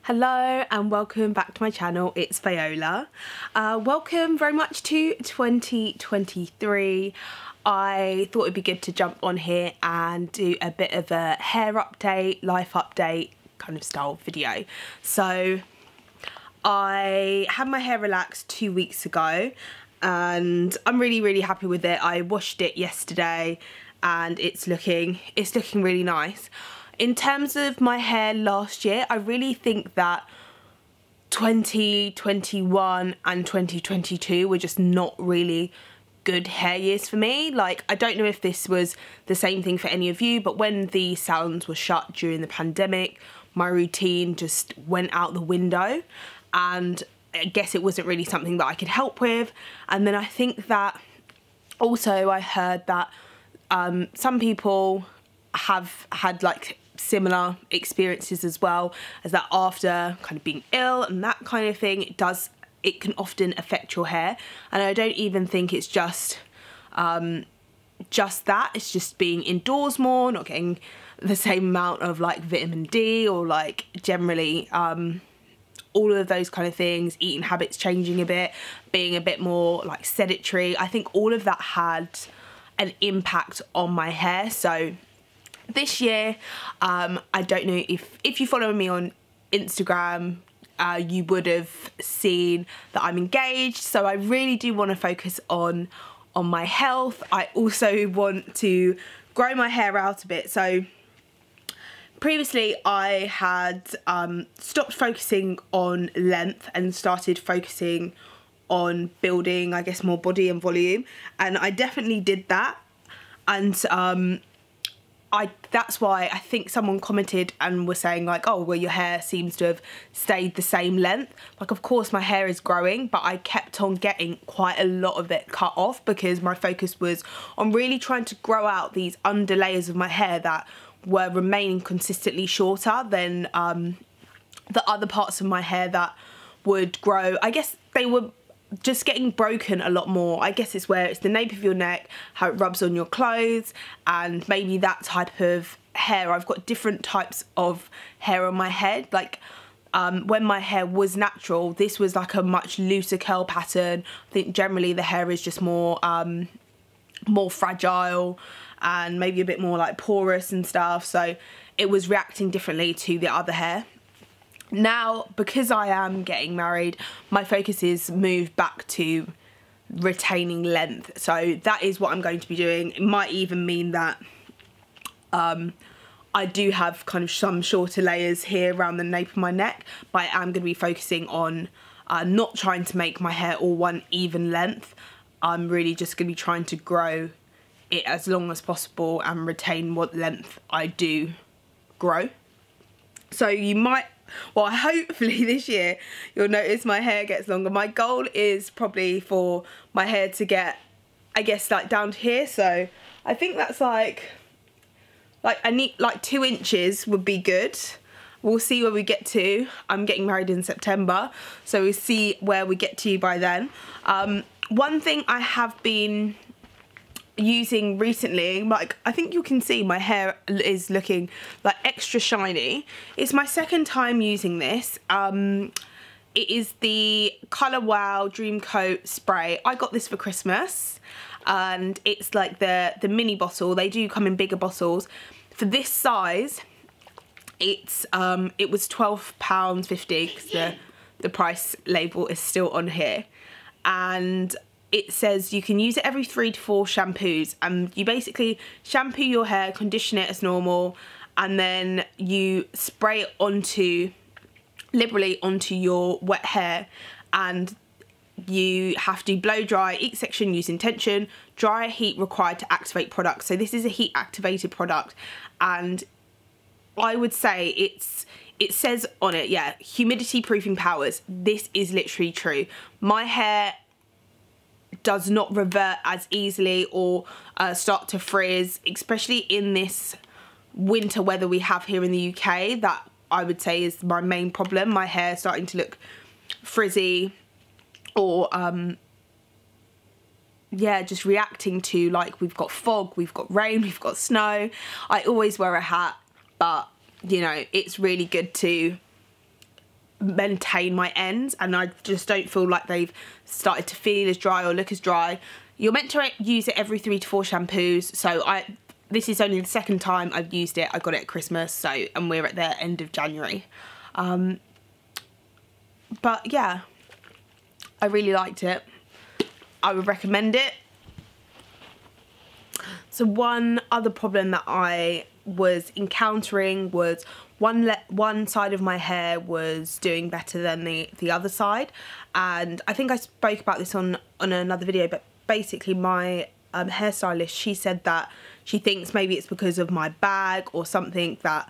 Hello and welcome back to my channel. It's Viola. Welcome very much to 2023. I thought it'd be good to jump on here and do a bit of a hair update, life update kind of style video. So I had my hair relaxed 2 weeks ago and I'm really happy with it. I washed it yesterday and it's looking really nice. In terms of my hair last year, I really think that 2021 and 2022 were just not really good hair years for me. Like, I don't know if this was the same thing for any of you, but when the salons were shut during the pandemic, my routine just went out the window, and I guess it wasn't really something that I could help with. And then I think that also I heard that some people have had like similar experiences as well, as that after kind of being ill and that kind of thing, it can often affect your hair. And I don't even think it's just that, it's just being indoors more, not getting the same amount of like vitamin D, or like generally all of those kind of things, eating habits changing a bit, being a bit more like sedentary. I think all of that had an impact on my hair. So this year, I don't know if you follow me on Instagram, you would have seen that I'm engaged. So I really do want to focus on my health. I also want to grow my hair out a bit. So previously I had stopped focusing on length and started focusing on building, I guess, more body and volume. And I definitely did that. And that's why I think someone commented and was saying like, oh, well, your hair seems to have stayed the same length. Like, of course my hair is growing, but I kept on getting quite a lot of it cut off because my focus was on really trying to grow out these under layers of my hair that were remaining consistently shorter than the other parts of my hair that would grow. I guess they were just getting broken a lot more. I guess it's where it's the nape of your neck, how it rubs on your clothes, and maybe that type of hair. I've got different types of hair on my head. Like when my hair was natural, this was like a much looser curl pattern. I think generally the hair is just more fragile and maybe a bit more like porous and stuff. So it was reacting differently to the other hair. Now, because I am getting married, my focus is moved back to retaining length. So that is what I'm going to be doing. It might even mean that I do have kind of some shorter layers here around the nape of my neck, but I am going to be focusing on not trying to make my hair all one even length. I'm really just going to be trying to grow it as long as possible and retain what length I do grow. So you might, well, hopefully this year you'll notice my hair gets longer. My goal is probably for my hair to get, I guess, like down to here. So I think that's like I need like 2 inches would be good. We'll see where we get to. I'm getting married in September, so we'll see where we get to by then. One thing I have been using recently, like I think you can see my hair is looking like extra shiny. It's my second time using this. It is the Colour Wow Dream Coat spray. I got this for Christmas and it's like the mini bottle. They do come in bigger bottles. For this size, it was £12.50 because the price label is still on here. And it says you can use it every 3 to 4 shampoos, and you basically shampoo your hair, condition it as normal, and then you spray it liberally onto your wet hair, and you have to blow dry each section using tension, dry heat required to activate product. So this is a heat activated product, and I would say it says on it, yeah, humidity proofing powers. This is literally true. My hair does not revert as easily or start to frizz, especially in this winter weather we have here in the UK. That I would say is my main problem. My hair starting to look frizzy, or yeah, just reacting to, like, we've got fog, we've got rain, we've got snow. I always wear a hat, but you know, it's really good to maintain my ends, and I just don't feel like they've started to feel as dry or look as dry. You're meant to use it every 3 to 4 shampoos, so this is only the second time I've used it. I got it at Christmas, so, and we're at the end of January. But yeah, I really liked it. I would recommend it. So one other problem that I was encountering was one side of my hair was doing better than the other side, and I think I spoke about this on another video, but basically my hairstylist, she said that she thinks maybe it's because of my bag or something, that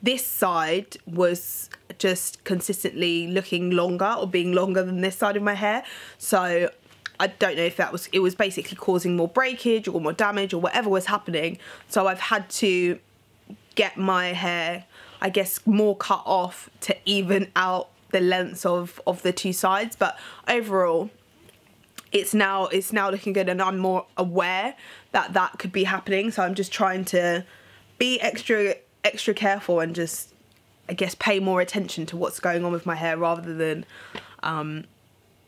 this side was just consistently looking longer or being longer than this side of my hair. So I don't know if it was basically causing more breakage or more damage or whatever was happening. So I've had to get my hair, I guess, more cut off to even out the lengths of the two sides. But overall, it's now looking good, and I'm more aware that could be happening. So I'm just trying to be extra careful and just, I guess, pay more attention to what's going on with my hair, rather than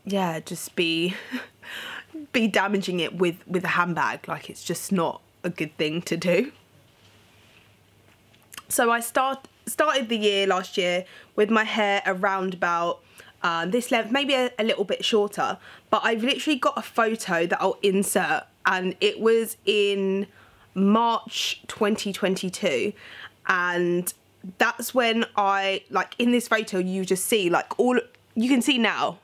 yeah, just be damaging it with a handbag. Like, it's just not a good thing to do. So I started the year last year with my hair around about this length, maybe a little bit shorter, but I've literally got a photo that I'll insert, and it was in March 2022, and that's when in this photo you just see you can see now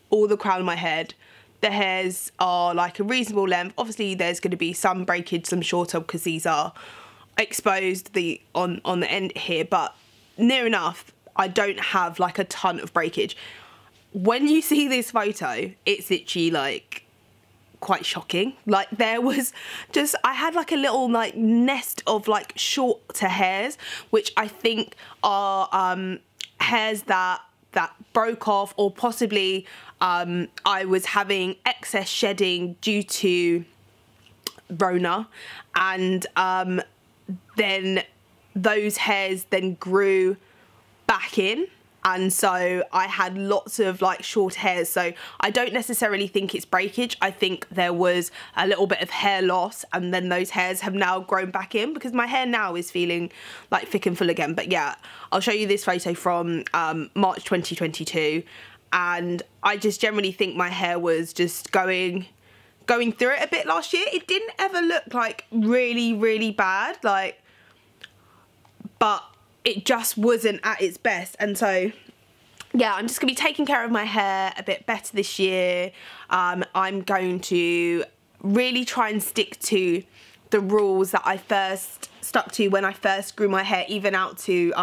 all the crown of my head. The hairs are like a reasonable length. Obviously there's going to be some breakage, some shorter, because these are exposed on the end here, but near enough. I don't have like a ton of breakage. When you see this photo, it's literally like quite shocking. Like, there was just, I had like a little like nest of like shorter hairs, which I think are hairs that broke off, or possibly I was having excess shedding due to rona, and then those hairs then grew back in, and so I had lots of like short hairs. So I don't necessarily think it's breakage. I think there was a little bit of hair loss, and then those hairs have now grown back in, because my hair now is feeling like thick and full again. But yeah, I'll show you this photo from March 2022, and I just generally think my hair was just going through it a bit last year. It didn't ever look like really bad, like, but it just wasn't at its best. And so yeah, I'm just gonna be taking care of my hair a bit better this year. I'm going to really try and stick to the rules that I first stuck to when I first grew my hair, even out to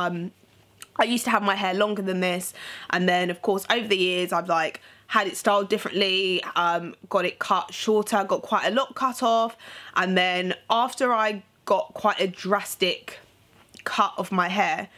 I used to have my hair longer than this, and then of course over the years I've like had it styled differently, got it cut shorter, got quite a lot cut off, and then after I got quite a drastic cut of my hair,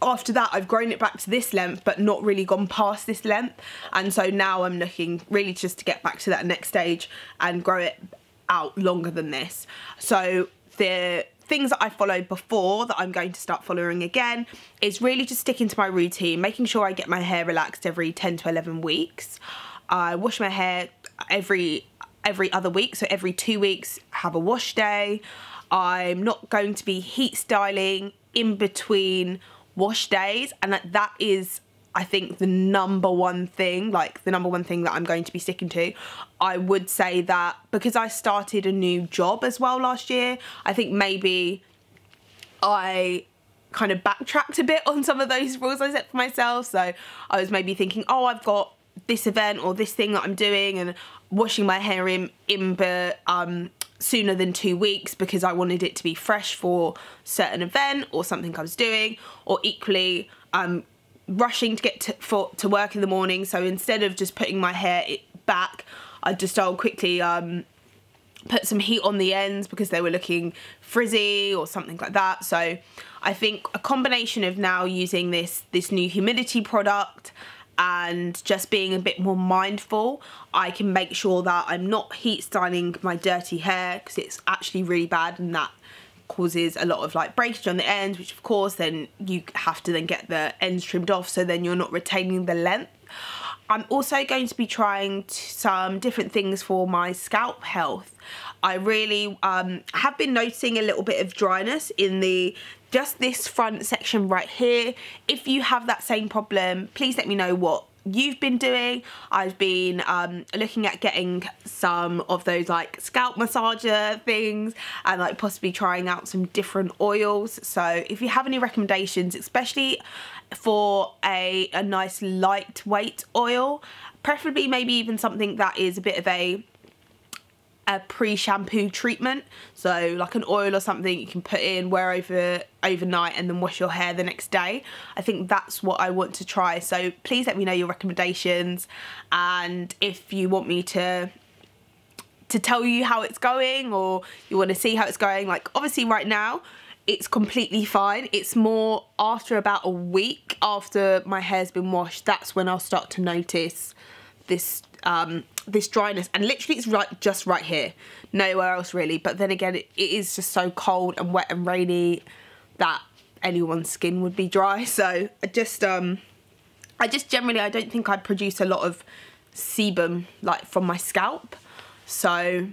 after that I've grown it back to this length but not really gone past this length, and so now I'm looking really just to get back to that next stage and grow it out longer than this. So the things that I followed before that I'm going to start following again is really just sticking to my routine, making sure I get my hair relaxed every 10 to 11 weeks. I wash my hair every other week, so every 2 weeks have a wash day. I'm not going to be heat styling in between wash days, and that is, I think, the number one thing, like the number one thing that I'm going to be sticking to. I would say that because I started a new job as well last year, I think maybe I kind of backtracked a bit on some of those rules I set for myself. So I was maybe thinking, oh, I've got this event or this thing that I'm doing, and washing my hair in sooner than 2 weeks because I wanted it to be fresh for a certain event or something I was doing, or equally rushing to get to work in the morning. So instead of just putting my hair back, I just quickly put some heat on the ends because they were looking frizzy or something like that. So I think a combination of now using this new humidity product and just being a bit more mindful, I can make sure that I'm not heat styling my dirty hair, because it's actually really bad, and that causes a lot of like breakage on the ends, which of course then you have to then get the ends trimmed off, so then you're not retaining the length. I'm also going to be trying some different things for my scalp health. I really have been noticing a little bit of dryness in just this front section right here. If you have that same problem, please let me know what you've been doing. I've been looking at getting some of those like scalp massager things and like possibly trying out some different oils. So if you have any recommendations, especially for a nice lightweight oil, preferably maybe even something that is a bit of a pre-shampoo treatment, so like an oil or something you can put in, wear overnight and then wash your hair the next day. I think that's what I want to try. So please let me know your recommendations, and if you want me to tell you how it's going, or you want to see how it's going. Like obviously right now it's completely fine. It's more after about a week after my hair's been washed, that's when I'll start to notice this this dryness, and literally it's just right here, nowhere else really. But then again, it is just so cold and wet and rainy that anyone's skin would be dry. So I just generally, I don't think I produce a lot of sebum like from my scalp. So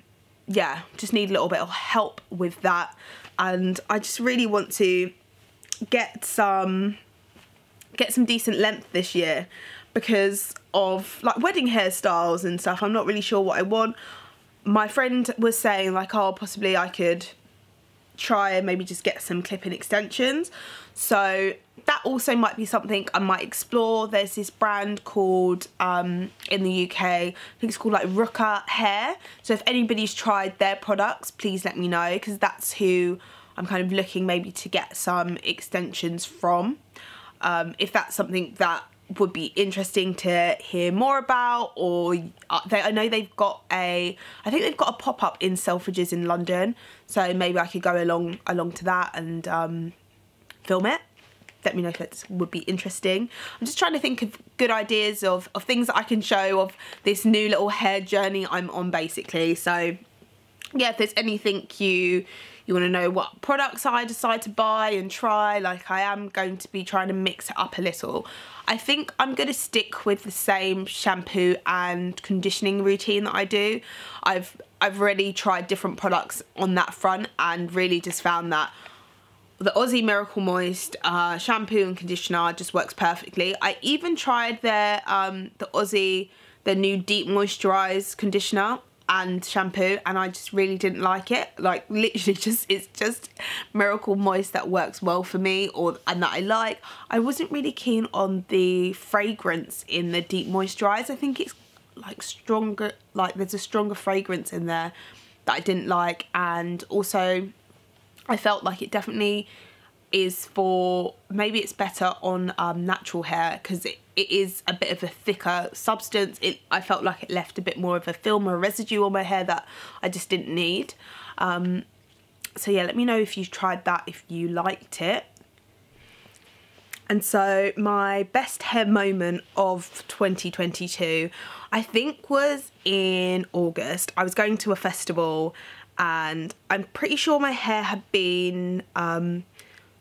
yeah, just need a little bit of help with that. And I just really want to get some decent length this year because of like wedding hairstyles and stuff. I'm not really sure what I want. My friend was saying like, oh, possibly I could try and maybe just get some clip-in extensions. So that also might be something I might explore. There's this brand called, in the UK, I think it's called like Rooker Hair. So if anybody's tried their products, please let me know, because that's who I'm kind of looking maybe to get some extensions from. If that's something that would be interesting to hear more about, or I know they've got I think they've got a pop-up in Selfridges in London, so maybe I could go along to that and film it. Let me know if that would be interesting. I'm just trying to think of good ideas of things that I can show of this new little hair journey I'm on basically. So yeah, if there's anything you want to know what products I decide to buy and try, like I am going to be trying to mix it up a little. I think I'm going to stick with the same shampoo and conditioning routine that I do. I've already tried different products on that front and really just found that the Aussie Miracle Moist shampoo and conditioner just works perfectly. I even tried their the new Deep Moisturize conditioner and shampoo, and I just really didn't like it. Like literally it's just Miracle Moist that works well for me, and that I like. I wasn't really keen on the fragrance in the Deep Moisturize. I think it's like stronger, like there's a stronger fragrance in there that I didn't like, and also I felt like it definitely is for, maybe it's better on natural hair, because it is a bit of a thicker substance. I felt like it left a bit more of a film or residue on my hair that I just didn't need. So yeah, let me know if you've tried that, if you liked it. And so my best hair moment of 2022, I think, was in August. I was going to a festival and I'm pretty sure my hair had been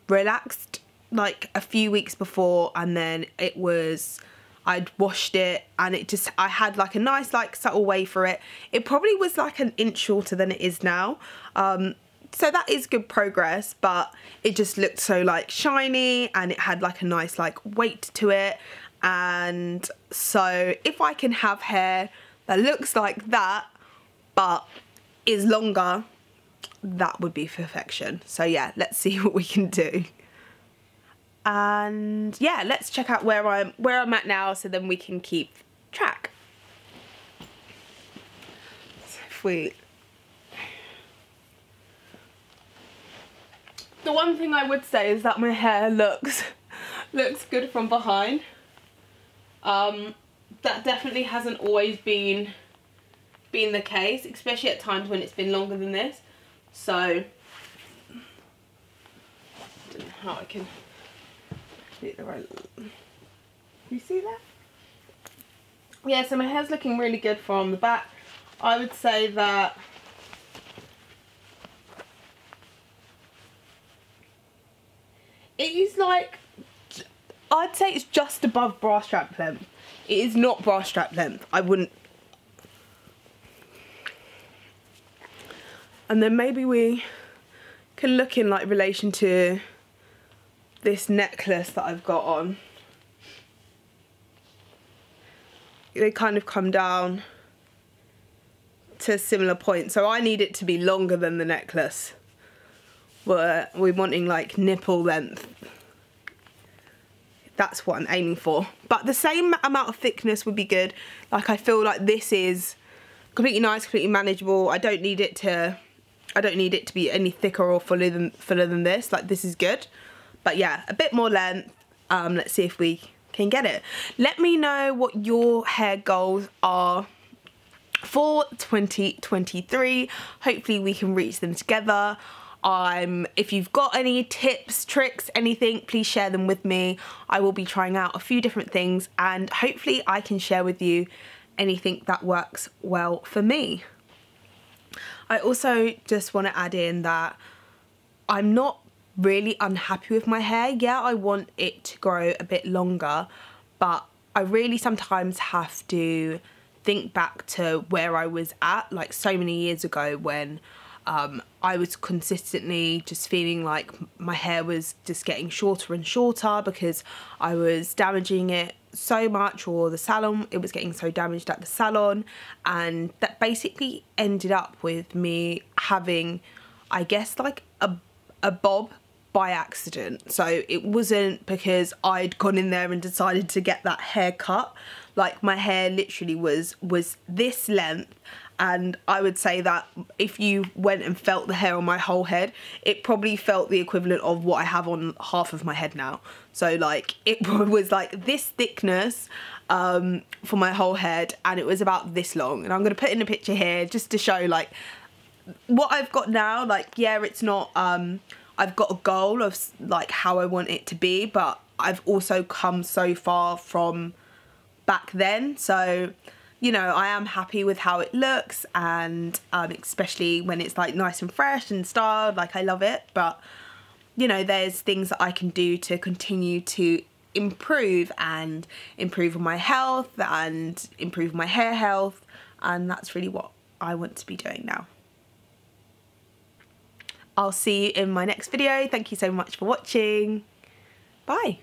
relaxed like a few weeks before, and then I'd washed it and I had like a nice like subtle wave for it. It probably was like an inch shorter than it is now. So that is good progress, but it just looked so like shiny and it had like a nice like weight to it. And so if I can have hair that looks like that but is longer, that would be perfection. So yeah, let's see what we can do. And yeah, let's check out where I'm at now, so then we can keep track. So the one thing I would say is that my hair looks good from behind. That definitely hasn't always been the case, especially at times when it's been longer than this. So I don't know how I can do it the right. You see that? Yeah, so my hair's looking really good from the back. I would say that it is like, I'd say it's just above bra strap length. It is not bra strap length. I wouldn't. And then maybe we can look in like relation to this necklace that I've got on. They kind of come down to a similar point. So I need it to be longer than the necklace. We're wanting like nipple length. That's what I'm aiming for. But the same amount of thickness would be good. Like, I feel like this is completely nice, completely manageable. I don't need it to be any thicker or fuller than this. Like, this is good. But yeah, a bit more length. Let's see if we can get it. Let me know what your hair goals are for 2023. Hopefully we can reach them together. If you've got any tips, tricks, anything, please share them with me. I will be trying out a few different things, and hopefully I can share with you anything that works well for me. I also just want to add in that I'm not really unhappy with my hair. Yeah, I want it to grow a bit longer, but I really sometimes have to think back to where I was at, like so many years ago, when I was consistently just feeling like my hair was just getting shorter and shorter because I was damaging it so much, or the salon, it was getting so damaged at the salon, and that basically ended up with me having, I guess, like a bob by accident. So it wasn't because I'd gone in there and decided to get that hair cut. Like, my hair literally was this length, and I would say that if you went and felt the hair on my whole head, it probably felt the equivalent of what I have on half of my head now. So like, it was like this thickness for my whole head, and it was about this long. And I'm gonna put in a picture here just to show like what I've got now. Like, yeah, it's not I've got a goal of like how I want it to be, but I've also come so far from back then. So, you know, I am happy with how it looks, and especially when it's like nice and fresh and styled, like, I love it. But, you know, there's things that I can do to continue to improve on my health and improve my hair health, and that's really what I want to be doing now. I'll see you in my next video. Thank you so much for watching. Bye.